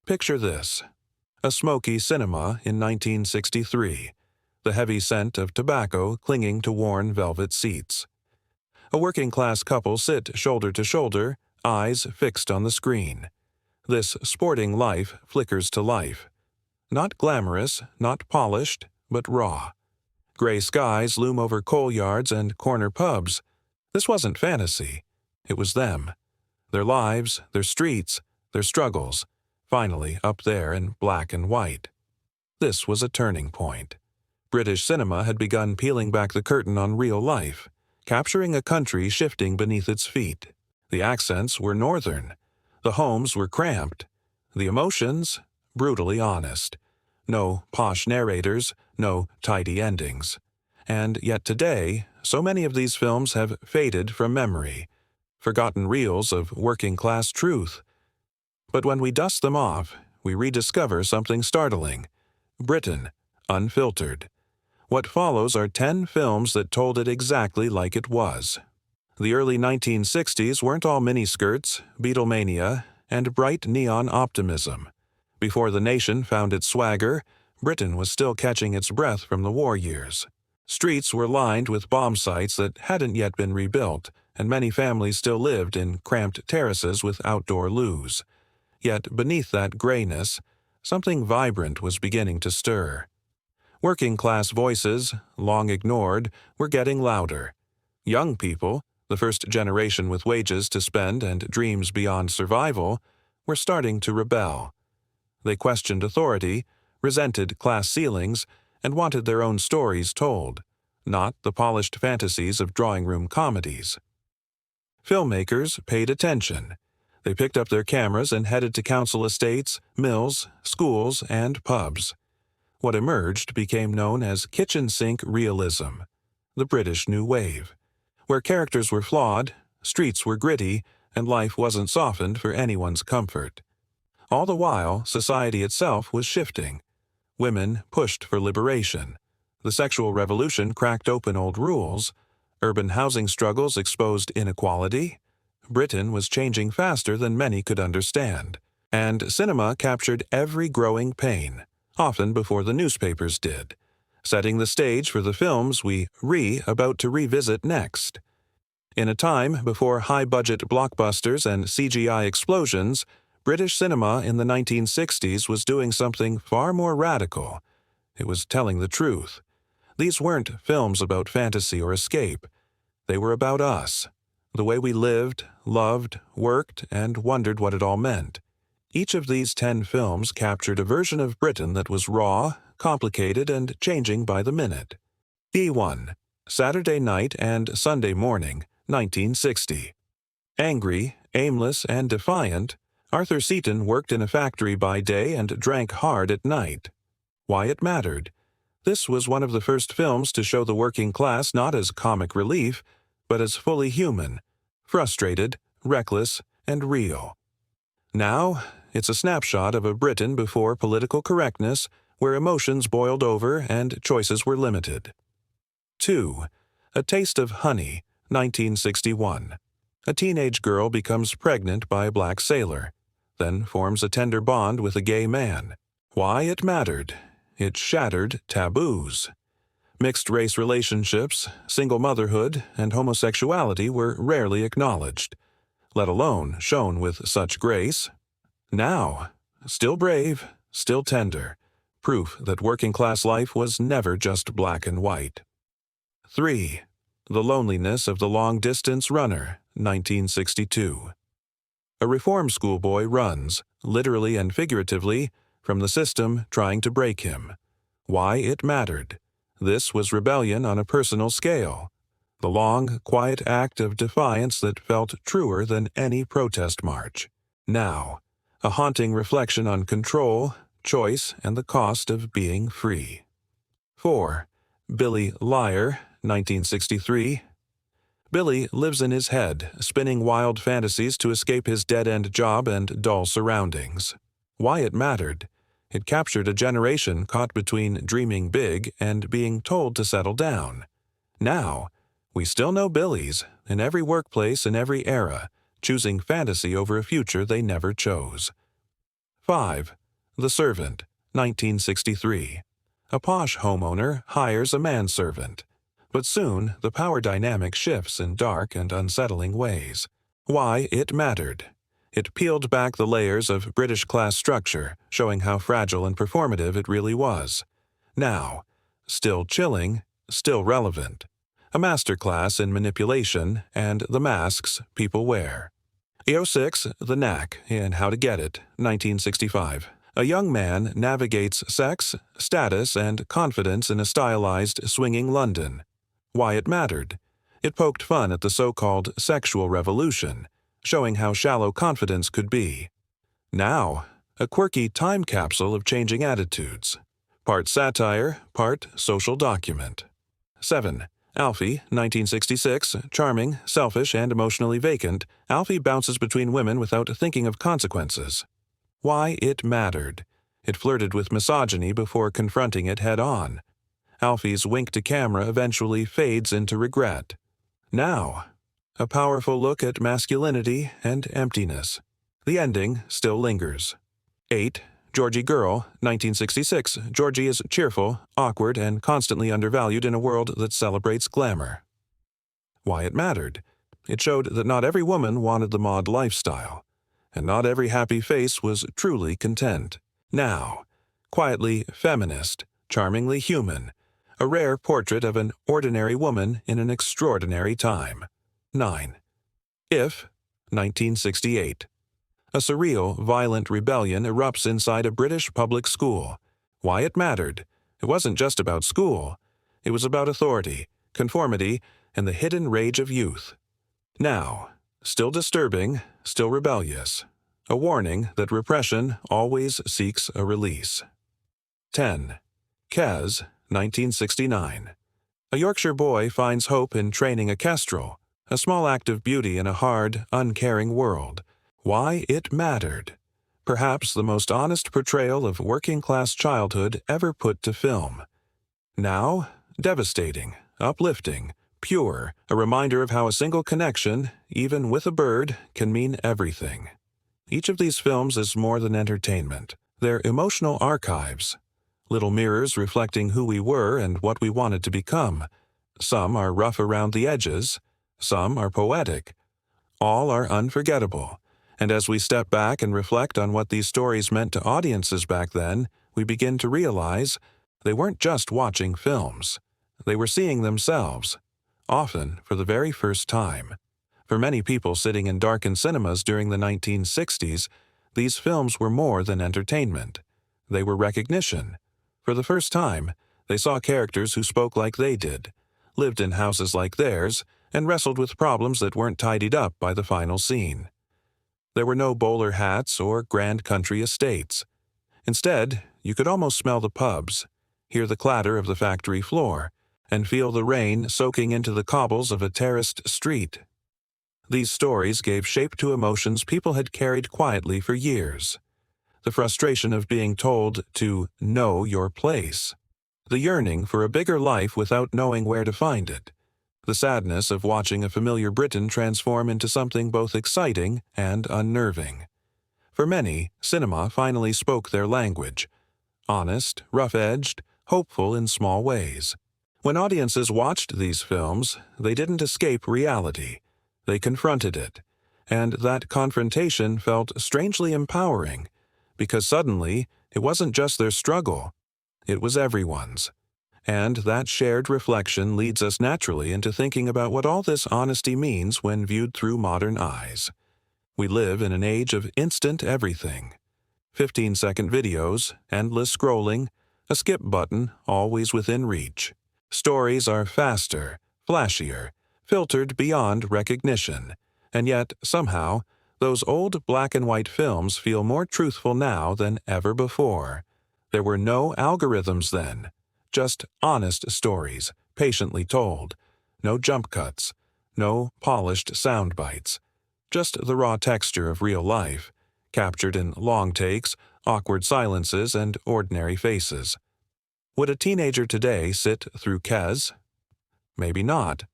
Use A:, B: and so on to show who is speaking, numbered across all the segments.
A: Picture this: a smoky cinema in 1963, the heavy scent of tobacco clinging to worn velvet seats. A working-class couple sit shoulder to shoulder, eyes fixed on the screen. This sporting life flickers to life. Not glamorous, not polished, but raw. Gray skies loom over coal yards and corner pubs. This wasn't fantasy. It was them. Their lives, their streets, their struggles, finally up there in black and white. This was a turning point. British cinema had begun peeling back the curtain on real life, capturing a country shifting beneath its feet. The accents were northern. The homes were cramped. The emotions, brutally honest. No posh narrators, no tidy endings. And yet today, so many of these films have faded from memory, forgotten reels of working-class truth. But when we dust them off, we rediscover something startling. Britain, unfiltered. What follows are 10 films that told it exactly like it was. The early 1960s weren't all miniskirts, Beatlemania, and bright neon optimism. Before the nation found its swagger, Britain was still catching its breath from the war years. Streets were lined with bomb sites that hadn't yet been rebuilt, and many families still lived in cramped terraces with outdoor loos. Yet beneath that grayness, something vibrant was beginning to stir. Working-class voices, long ignored, were getting louder. Young people, the first generation with wages to spend and dreams beyond survival, were starting to rebel. They questioned authority, resented class ceilings, and wanted their own stories told, not the polished fantasies of drawing-room comedies. Filmmakers paid attention. They picked up their cameras and headed to council estates, mills, schools, and pubs. What emerged became known as kitchen sink realism, the British New Wave, where characters were flawed, streets were gritty, and life wasn't softened for anyone's comfort. All the while, society itself was shifting. Women pushed for liberation. The sexual revolution cracked open old rules. Urban housing struggles exposed inequality. Britain was changing faster than many could understand. And cinema captured every growing pain, often before the newspapers did, setting the stage for the films we about to revisit next. In a time before high-budget blockbusters and CGI explosions, British cinema in the 1960s was doing something far more radical. It was telling the truth. These weren't films about fantasy or escape. They were about us, the way we lived, loved, worked, and wondered what it all meant. Each of these 10 films captured a version of Britain that was raw, complicated, and changing by the minute. E1, Saturday Night and Sunday Morning, 1960. Angry, aimless, and defiant, Arthur Seaton worked in a factory by day and drank hard at night. Why it mattered. This was one of the first films to show the working class not as comic relief, but as fully human, frustrated, reckless, and real. Now, it's a snapshot of a Britain before political correctness, where emotions boiled over and choices were limited. 2. A Taste of Honey, 1961. A teenage girl becomes pregnant by a black sailor, then forms a tender bond with a gay man. Why it mattered. It shattered taboos. Mixed-race relationships, single motherhood, and homosexuality were rarely acknowledged, let alone shown with such grace. Now, still brave, still tender, proof that working-class life was never just black and white. 3. The Loneliness of the Long-Distance Runner, 1962. A reform schoolboy runs, literally and figuratively, from the system trying to break him. Why it mattered. This was rebellion on a personal scale. The long, quiet act of defiance that felt truer than any protest march. Now, a haunting reflection on control, choice, and the cost of being free. 4. Billy Liar, 1963. Billy lives in his head, spinning wild fantasies to escape his dead-end job and dull surroundings. Why it mattered. It captured a generation caught between dreaming big and being told to settle down. Now, we still know Billies, in every workplace in every era, choosing fantasy over a future they never chose. 5. The Servant, 1963. A posh homeowner hires a manservant. But soon, the power dynamic shifts in dark and unsettling ways. Why it mattered. It peeled back the layers of British class structure, showing how fragile and performative it really was. Now, still chilling, still relevant. A masterclass in manipulation and the masks people wear. EO6, The Knack in How to Get It, 1965. A young man navigates sex, status, and confidence in a stylized, swinging London. Why it mattered. It poked fun at the so-called sexual revolution, showing how shallow confidence could be. Now, a quirky time capsule of changing attitudes. Part satire, part social document. 7. Alfie, 1966, charming, selfish, and emotionally vacant, Alfie bounces between women without thinking of consequences. Why it mattered. It flirted with misogyny before confronting it head-on. Alfie's wink to camera eventually fades into regret. Now, a powerful look at masculinity and emptiness. The ending still lingers. 8. Georgie Girl, 1966. Georgie is cheerful, awkward, and constantly undervalued in a world that celebrates glamour. Why it mattered. It showed that not every woman wanted the mod lifestyle, and not every happy face was truly content. Now, quietly feminist, charmingly human, a rare portrait of an ordinary woman in an extraordinary time. 9. If, 1968. A surreal, violent rebellion erupts inside a British public school. Why it mattered. It wasn't just about school. It was about authority, conformity, and the hidden rage of youth. Now, still disturbing, still rebellious. A warning that repression always seeks a release. 10. Kez, 1969. A Yorkshire boy finds hope in training a kestrel, a small act of beauty in a hard, uncaring world. Why it mattered. Perhaps the most honest portrayal of working-class childhood ever put to film. Now, devastating, uplifting, pure, a reminder of how a single connection, even with a bird, can mean everything. Each of these films is more than entertainment. They're emotional archives. Little mirrors reflecting who we were and what we wanted to become. Some are rough around the edges. Some are poetic. All are unforgettable. And as we step back and reflect on what these stories meant to audiences back then, we begin to realize they weren't just watching films. They were seeing themselves, often for the very first time. For many people sitting in darkened cinemas during the 1960s, these films were more than entertainment. They were recognition. For the first time, they saw characters who spoke like they did, lived in houses like theirs, and wrestled with problems that weren't tidied up by the final scene. There were no bowler hats or grand country estates. Instead, you could almost smell the pubs, hear the clatter of the factory floor, and feel the rain soaking into the cobbles of a terraced street. These stories gave shape to emotions people had carried quietly for years. The frustration of being told to know your place. The yearning for a bigger life without knowing where to find it. The sadness of watching a familiar Britain transform into something both exciting and unnerving. For many, cinema finally spoke their language. Honest, rough-edged, hopeful in small ways. When audiences watched these films, they didn't escape reality. They confronted it. And that confrontation felt strangely empowering, because suddenly, it wasn't just their struggle. It was everyone's. And that shared reflection leads us naturally into thinking about what all this honesty means when viewed through modern eyes. We live in an age of instant everything. 15-second videos, endless scrolling, a skip button always within reach. Stories are faster, flashier, filtered beyond recognition, and yet, somehow, those old black-and-white films feel more truthful now than ever before. There were no algorithms then. Just honest stories, patiently told. No jump cuts. No polished sound bites. Just the raw texture of real life, captured in long takes, awkward silences, and ordinary faces. Would a teenager today sit through Kez? Maybe not.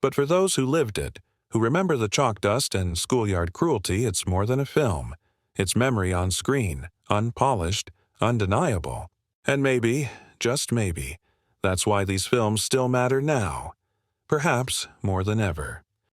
A: But for those who lived it, who remember the chalk dust and schoolyard cruelty, it's more than a film. It's memory on screen, unpolished, undeniable. And maybe, just maybe, that's why these films still matter now, perhaps more than ever.